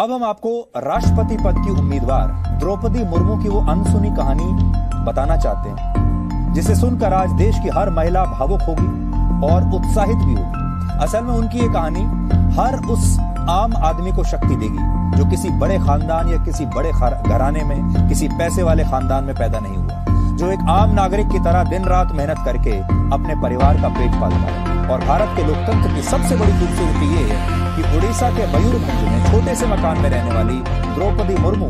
अब हम आपको राष्ट्रपति पद की उम्मीदवार द्रौपदी मुर्मू की वो अनसुनी कहानी बताना चाहते हैं, जिसे सुनकर आज देश की हर महिला भावुक होगी और उत्साहित भी होगी। असल में उनकी ये कहानी हर उस आम आदमी को शक्ति देगी जो किसी बड़े खानदान या किसी बड़े घराने में, किसी पैसे वाले खानदान में पैदा नहीं हुआ, जो एक आम नागरिक की तरह दिन रात मेहनत करके अपने परिवार का पेट पालता है। और भारत के लोकतंत्र की सबसे बड़ी खूबसूरती ये है कि उड़ीसा के मयूरभंज में छोटे से मकान में रहने वाली द्रौपदी मुर्मू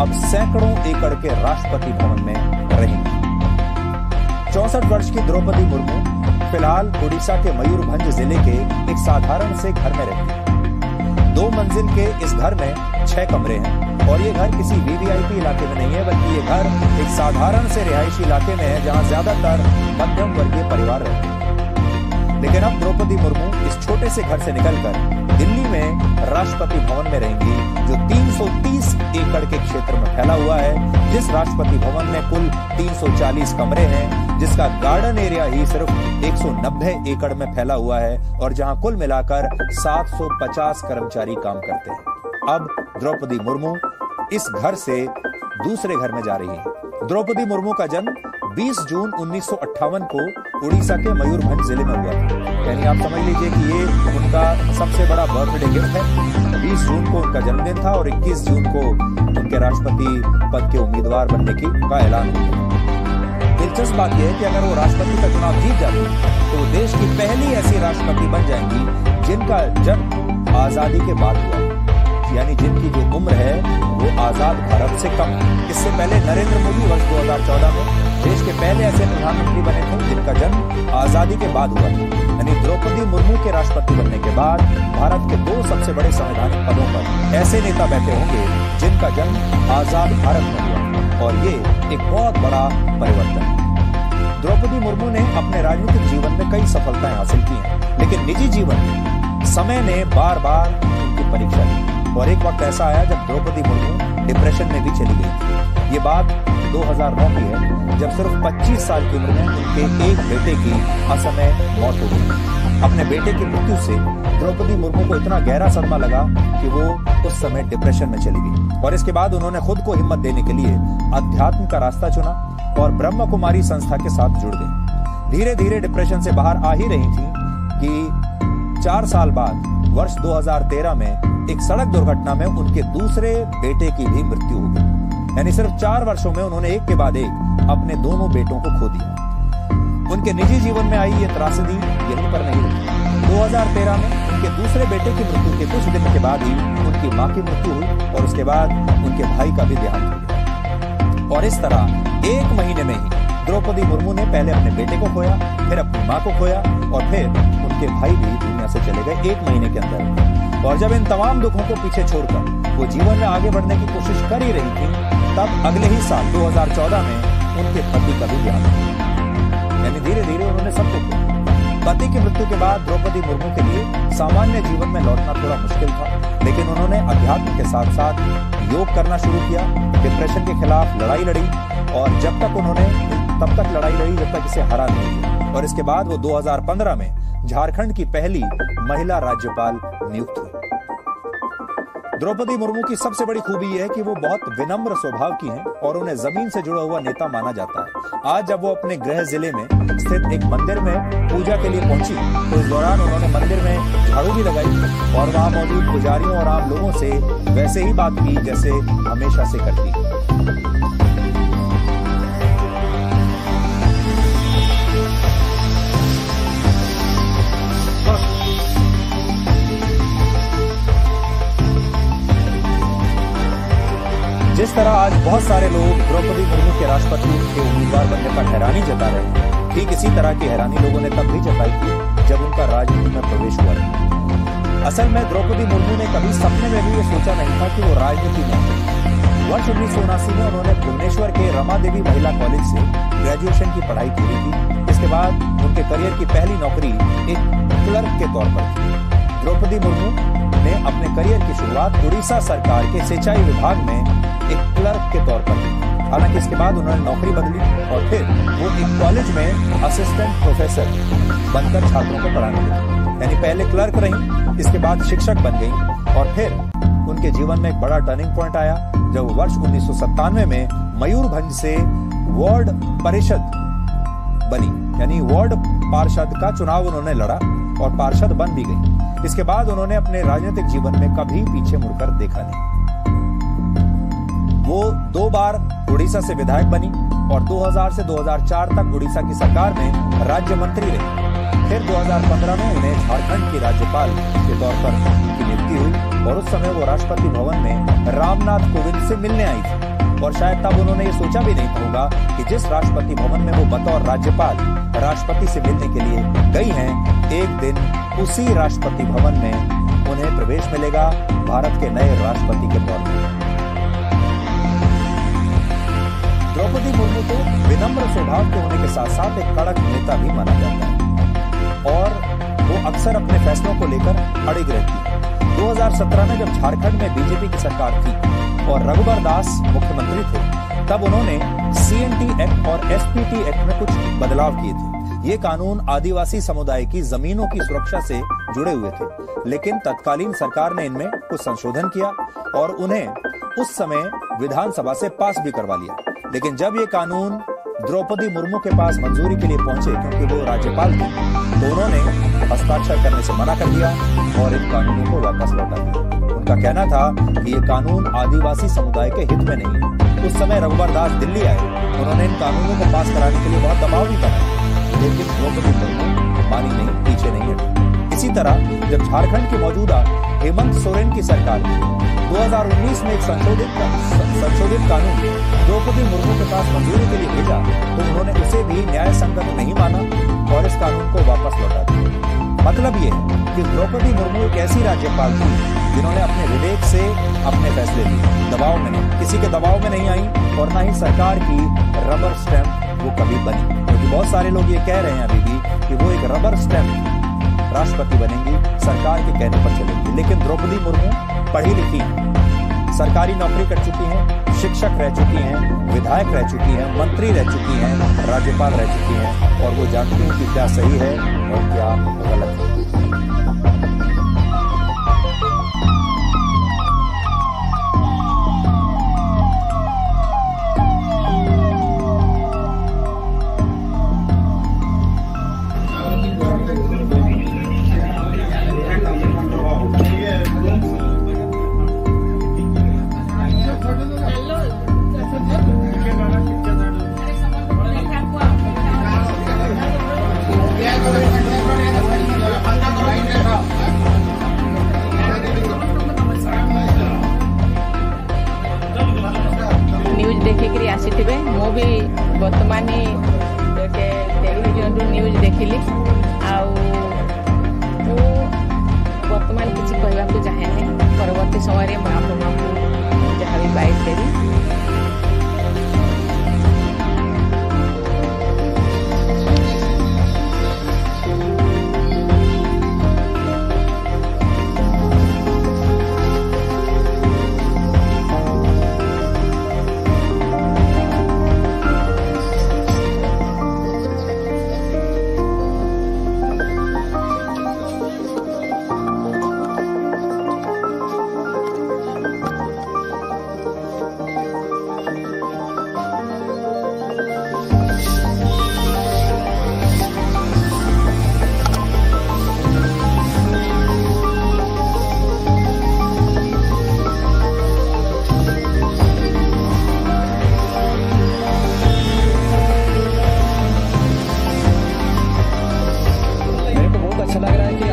अब सैकड़ों एकड़ के राष्ट्रपति भवन में रहेंगी। 64 वर्ष की द्रौपदी मुर्मू फिलहाल उड़ीसा के मयूरभंज जिले के एक साधारण से घर में रहती है। 2 मंजिल के इस घर में 6 कमरे हैं और ये घर किसी वीवीआईपी इलाके में नहीं है, बल्कि ये घर एक साधारण से रिहायशी इलाके में है जहां ज्यादातर मध्यम वर्गीय परिवार रहते हैं। लेकिन अब द्रौपदी मुर्मू इस छोटे से घर से निकलकर दिल्ली में राष्ट्रपति भवन में रहेंगी, जो 330 एकड़ के क्षेत्र में फैला हुआ है। जिस राष्ट्रपति भवन में कुल 340 कमरे हैं, जिसका गार्डन एरिया ही सिर्फ 190 एकड़ में फैला हुआ है और जहां कुल मिलाकर 750 कर्मचारी काम करते हैं। अब द्रौपदी मुर्मू इस घर से दूसरे घर में जा रही है। द्रौपदी मुर्मू का जन्म 20 जून 1958 को उड़ीसा के मयूरभंज जिले में हुआ था। यानी आप समझ लीजिए कि ये उनका सबसे बड़ा बर्थडे गिफ्ट है। 20 जून को उनका जन्मदिन था और 21 जून को उनके राष्ट्रपति पद के उम्मीदवार बनने का ऐलान हुआ। दिलचस्प बात यह है कि अगर वो राष्ट्रपति का चुनाव जीत जाती तो वो देश की पहली ऐसी राष्ट्रपति बन जाएंगी जिनका जन्म आजादी के बाद हुआ, यानी जिनकी जो उम्र है वो आजाद भारत से कम। इससे पहले नरेंद्र मोदी वर्ष 2014 में देश के पहले ऐसे प्रधानमंत्री बने थे जिनका जन्म आजादी के बाद हुआ था। यानी द्रौपदी मुर्मू के राष्ट्रपति बनने के बाद भारत के 2 सबसे बड़े संवैधानिक पदों पर ऐसे नेता बैठे होंगे जिनका जन्म आजाद भारत में हुआ, और ये एक बहुत बड़ा परिवर्तन है। द्रौपदी मुर्मू ने अपने राजनीतिक जीवन में कई सफलताएं हासिल की हैं, लेकिन निजी जीवन में समय ने बार बार उनकी परीक्षा ली और एक वक्त ऐसा आया जब द्रौपदी मुर्मू डिप्रेशन में भी चली गई थी। ये बात 2009 की है, जब सिर्फ 25 साल की उम्र में उनके एक बेटे की असमय मौत हो गई। अपने बेटे की मृत्यु से द्रौपदी मुर्मू को इतना गहरा सदमा लगा कि वो उस समय डिप्रेशन में चली गई और इसके बाद उन्होंने खुद को हिम्मत देने के लिए अध्यात्म का रास्ता चुना और ब्रह्म कुमारी संस्था के साथ जुड़ गई। धीरे धीरे डिप्रेशन से बाहर आ ही रही थी कि 4 साल बाद वर्ष 2013 में एक सड़क दुर्घटना में उनके दूसरे बेटे की भी मृत्यु हो गई। यानी सिर्फ 4 वर्षों में उन्होंने एक के बाद एक अपने दोनों बेटों को खो दिया। उनके निजी जीवन में आई ये त्रासदी यहीं पर नहीं रुकी। 2013 में उनके दूसरे बेटे की मृत्यु के कुछ दिन के बाद ही उनकी मां की मृत्यु हुई और उसके बाद उनके भाई का भी देहांत हो गया। और इस तरह 1 महीने में ही द्रौपदी मुर्मू ने पहले अपने बेटे को खोया, फिर अपनी मां को खोया और फिर उनके भाई भी दुनिया से चले गए 1 महीने के अंदर। और जब इन तमाम दुखों को पीछे छोड़कर वो जीवन में आगे बढ़ने की कोशिश कर ही रही थी, तब अगले ही साल 2014 में उनके पति का भी देहांत हुआ। यानी धीरे धीरे उन्होंने सब कुछ खो। पति की मृत्यु के बाद द्रौपदी मुर्मू के लिए सामान्य जीवन में लौटना थोड़ा मुश्किल था, लेकिन उन्होंने अध्यात्म के साथ साथ योग करना शुरू किया, डिप्रेशन के खिलाफ लड़ाई लड़ी और तब तक लड़ाई लड़ी जब तक इसे हरा नहीं दिया। और इसके बाद वो 2015 में झारखंड की पहली महिला राज्यपाल नियुक्त हुई। द्रौपदी मुर्मू की सबसे बड़ी खूबी यह है कि वो बहुत विनम्र स्वभाव की हैं और उन्हें जमीन से जुड़ा हुआ नेता माना जाता है। आज जब वो अपने गृह जिले में स्थित एक मंदिर में पूजा के लिए पहुंची तो इस दौरान उन्होंने मंदिर में झाड़ू भी लगाई और वहां मौजूद पुजारियों और आम लोगों से वैसे ही बात की जैसे हमेशा से करती है। जिस तरह आज बहुत सारे लोग द्रौपदी मुर्मू के राष्ट्रपति के उम्मीदवार बनने पर हैरानी जता रहे हैं, ठीक इसी तरह की हैरानी लोगों ने तब भी जताई थी जब उनका राजनीति में प्रवेश हुआ था। असल में द्रौपदी मुर्मू ने कभी सपने में भी ये सोचा नहीं था कि वो राजनीति में आएंगे। वर्ष 1979 में उन्होंने भुवनेश्वर के रमा देवी महिला कॉलेज से ग्रेजुएशन की पढ़ाई पूरी की। इसके बाद उनके करियर की पहली नौकरी एक क्लर्क के तौर पर थी। द्रौपदी मुर्मू ने अपने करियर की शुरुआत उड़ीसा सरकार के सिंचाई विभाग में एक क्लर्क के तौर पर की। हालांकि इसके बाद उन्होंने नौकरी बदली और फिर वो एक कॉलेज में असिस्टेंट प्रोफेसर बनकर छात्रों को पढ़ाने लगी। यानी पहले क्लर्क रही, इसके बाद शिक्षक बन गई और फिर उनके जीवन में एक बड़ा टर्निंग पॉइंट आया जब वर्ष 1997 में मयूरभंज से वार्ड परिषद बनी, यानी वार्ड पार्षद का चुनाव उन्होंने लड़ा और पार्षद बन भी गई। इसके बाद उन्होंने अपने राजनीतिक जीवन में कभी पीछे मुड़कर देखा नहीं। वो 2 बार उड़ीसा से विधायक बनी और 2000 से 2004 तक उड़ीसा की सरकार में राज्य मंत्री रही। फिर 2015 में उन्हें झारखंड की राज्यपाल के तौर पर की नियुक्ति हुई और उस समय वो राष्ट्रपति भवन में रामनाथ कोविंद से मिलने आई थी और शायद तब उन्होंने ये सोचा भी नहीं होगा कि जिस राष्ट्रपति भवन में वो बतौर राज्यपाल राष्ट्रपति से मिलने के लिए गई हैं, एक दिन उसी राष्ट्रपति भवन में उन्हें प्रवेश मिलेगा भारत के नए राष्ट्रपति के तौर पर। द्रौपदी मुर्मू को विनम्र स्वभाव के होने के साथ साथ एक कड़क नेता भी माना जाता है और वो अक्सर अपने फैसलों को लेकर अड़िग रहती है। 2017 में जब झारखंड में बीजेपी की सरकार थी और रघुवर दास मुख्यमंत्री थे, तब उन्होंने CNT एक्ट और SPT एक्ट में कुछ बदलाव किए थे। ये कानून आदिवासी समुदाय की जमीनों की सुरक्षा से जुड़े हुए थे, लेकिन तत्कालीन सरकार ने इनमें कुछ संशोधन किया और उन्हें उस समय विधानसभा से पास भी करवा लिया। लेकिन जब ये कानून द्रौपदी मुर्मू के पास मंजूरी के लिए पहुंचे, क्योंकि वो राज्यपाल थी, तो उन्होंने हस्ताक्षर करने से मना कर दिया और इन कानूनों को वापस लौटा दिया। उनका कहना था कि ये कानून आदिवासी समुदाय के हित में नहीं है। उस समय रघुवर दास दिल्ली आए, उन्होंने इन कानूनों को पास कराने के लिए बहुत दबाव भी बनाया, लेकिन द्रौपदी मुर्मू मानी नहीं, पीछे नहीं हटी। इसी तरह जब झारखंड की मौजूदा हेमंत सोरेन की सरकार ने 2019 में एक संशोधित कानून द्रौपदी मुर्मू के पास मंजूरी के लिए भेजा, तो उन्होंने उसे भी न्याय संगत नहीं माना और इस कानून को वापस लौटा दिया। मतलब ये है कि द्रौपदी मुर्मू एक ऐसी राज्यपाल थी जिन्होंने अपने विवेक से अपने फैसले लिए, दबाव में नहीं, किसी के दबाव में नहीं आई और न ही सरकार की रबर स्टैंप वो कभी बनी। क्योंकि बहुत सारे लोग ये कह रहे हैं अभी भी कि वो एक रबर स्टैंप राष्ट्रपति बनेंगी, सरकार के कहने पर चलेंगी। लेकिन द्रौपदी मुर्मू पढ़ी लिखी, सरकारी नौकरी कर चुकी हैं, शिक्षक रह चुकी हैं, विधायक रह चुकी हैं, मंत्री रह चुकी हैं, राज्यपाल रह चुकी हैं और वो जानती हैं कि क्या सही है और क्या गलत है। देखिक आसीथिबे मो भी वर्तमान टेलीविजन न्यूज देखिली आउ वर्तमान किसी कहवाक चाहे परवर्ती समय जहाँ भी बाइट देवी। अच्छा लग रहा है कि